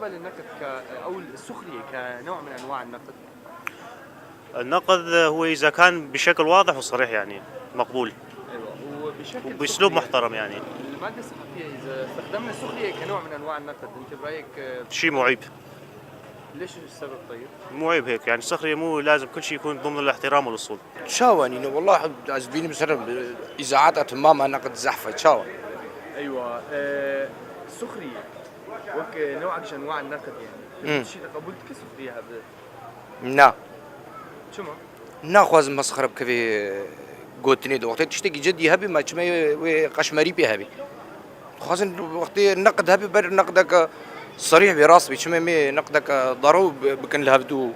للنقد او السخريه كنوع من انواع النقد؟ النقد هو إذا كان بشكل واضح وصريح يعني مقبول، ايوه، وبأسلوب محترم يعني. الماده الصحفيه اذا استخدمنا السخريه كنوع من انواع النقد، انت برايك شيء معيب. ليش السبب طيب؟ مو عيب هيك يعني، السخرية مو لازم كل شيء يكون ضمن الاحترام والأصول. تشاواني والله عزبيني مثلا اذاعات تماما نقد زحفه تشاوان. ايوه، السخريه وك نوع من انواع النقد يعني. شيء قبلت كسخريه هذا؟ نا شو ما ناخذ مسخره بكفي قوتني دو وقت تشتكي جدي هبي ما تشمي قشمري بي هبي خاصن وقت النقد هبي بر نقدك صريح براس بيشمي نقدك ضرو بكن لهبدو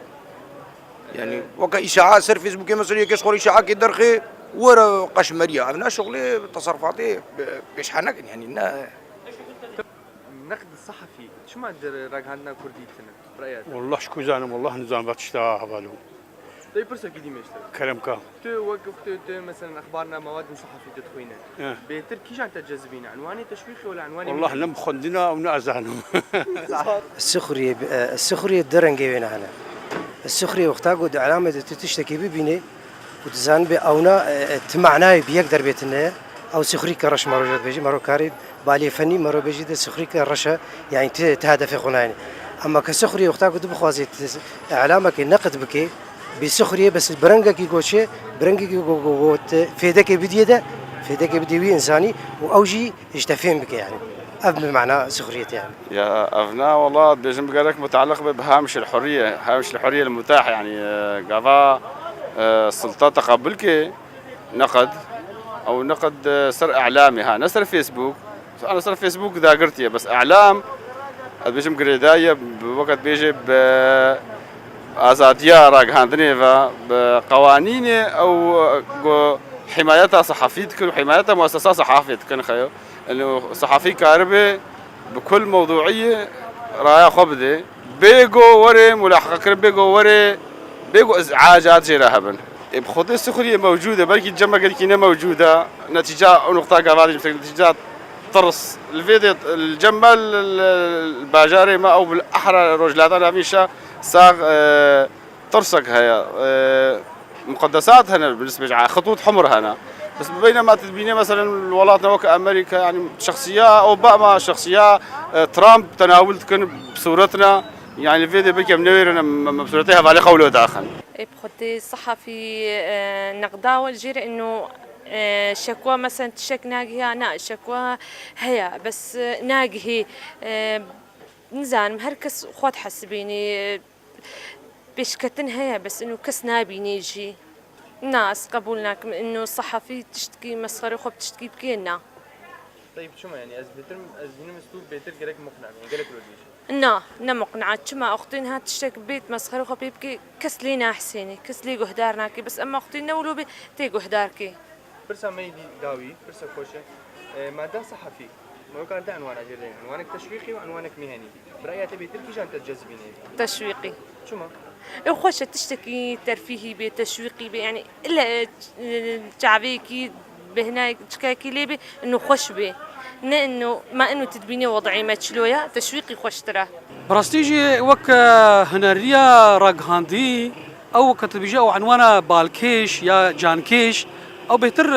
يعني وك اشاعه سر فيسبوك مثلا كيش خوري اشاعه كدرخي ورا قشمريه انا شغلي تصرفاتي بيشحنك يعني النقد الصحفي شو ما راجعنا كرديتنا برايك؟ والله شكو زانم والله نزان باتشتا حوالهم. طيب برسا قديم يشتغل كلام كام. تو وقفت مثلا اخبارنا مواد صحفي تدخوينه بيتر كيش انت تجذبين عنواني تشويقي ولا عنواني والله لم خندنا ونأزانهم. السخرية درنجي بينا هنا. السخرية وقتها قد علامة تشتكي ببيني وتزان بأونا تمعناي بيقدر بيتنا أو سخري كرش مرة بيجي مرة كاري بالي فني مرة بيجي ده سخري كرشة يعني تهدف خناني. أما كسخرية وقتها قد بخوازي علامة كنقد بكي بسخرية بس برنجة كي قوشة برنجة كي قوت فيدك بديه ده فيدك بديه إنساني وأوجي يشتفين بك يعني أبن معنى سخرية يعني. يا أبناء والله بيجم بقالك متعلق بهامش الحرية، هامش الحرية المتاح يعني قضاء السلطة تقبلك نقد أو نقد سر إعلامي ها نسر فيسبوك. أنا سر فيسبوك ذا قرتيه بس إعلام بيجم قريداية بوقت بيجي آزادية راجعندني بقوانين أو حمايتها صحفيتك وحمايتها مؤسسات صحافيتك خيو إنه صحفي كاربي بكل موضوعية رايا خبدة بيجو وري ملاحقة بيجو وري بيجو إزعاجات جرهبن بخطة السخرية موجودة بلكي الجمع قلكينا موجودة نتيجة نقطة قاعدة نتيجة طرس الفيديو الجمل الباجاري ما أو بالأحرى رجلاتنا ميشا ساق ترسك هيا مقدسات هنا بالنسبة لها خطوط حمر هنا بس بينما تبيني مثلا الولايات المتحدة أمريكا يعني شخصية أوباما شخصية ترامب تناولت كن بصورتنا يعني الفيديو بكي منوير بصورتها بالي قوله داخل. بخطي الصحفي نقداول جير إنه شكوى مثلا تشك ناقي أنا شكوى هي بس ناقي نزان هركس خود حسبيني بيشكتن هي بس إنه كس نابيني يجي ناس قبولنا إنه الصحفي تشتكي مسخرة خو بتشتكي بكينا. طيب شو ما يعني أزبيني مسلوب بيتر قالك مقنع يعني قالك نا مقنعة شما أختين هات تشتكي بيت مسخرة خو بيبكي كس لينا حسيني كس لي جهدارناكي بس أما أختين نولو بي تي جهداركي. برسا ما يدي داوي برسا كوشة مادة صحفي ما كان ده عنوان أجرين عنوانك تشويقي وعنوانك مهني برأيي تبي تركيش أنت تجذبيني تشويقي شو ما خوشة تشتكي ترفيهي بتشويقي يعني إلا شعبيكي بهنا تشكاكي ليبي إنه خوش به إنه ما إنه تدبيني وضعي ما تشلويا تشويقي خوش ترى براستيجي وك هنريا راجهاندي أو كتبيجي أو عنوانا بالكيش يا جانكيش أو بهتر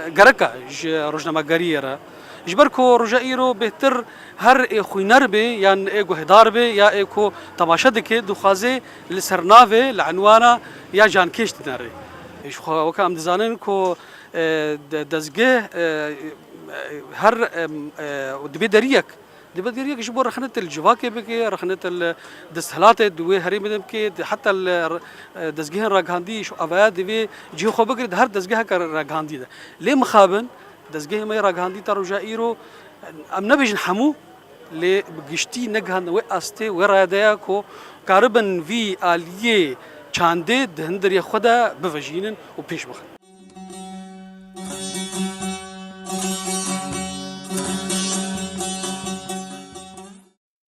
جركا رجنا مجاريرة جبركو رجائيرو بهتر هر خوينر بي يعني ايكو هدار بي يا ايكو تماشا دكي دخازي لسرنافي لعنوانا يا جانكيش تناري ايش وكا ام دزانين كو دزجه هر دبي دريك جبور رخنة الجواكي بكي رخنة الدستهلات دوي هري مدمكي حتى دزجه راجهاندي شو ابا دبي جي خو بقرد هر دزجه راجهاندي ده ليه مخابن دزجه ما راجهاندي ترجائيرو ام نبيج نحمو لي بقشتي نجهن وقستي ورادياكو كاربن في آلية چانده دهندر يخدا بفجينن وبيش بخن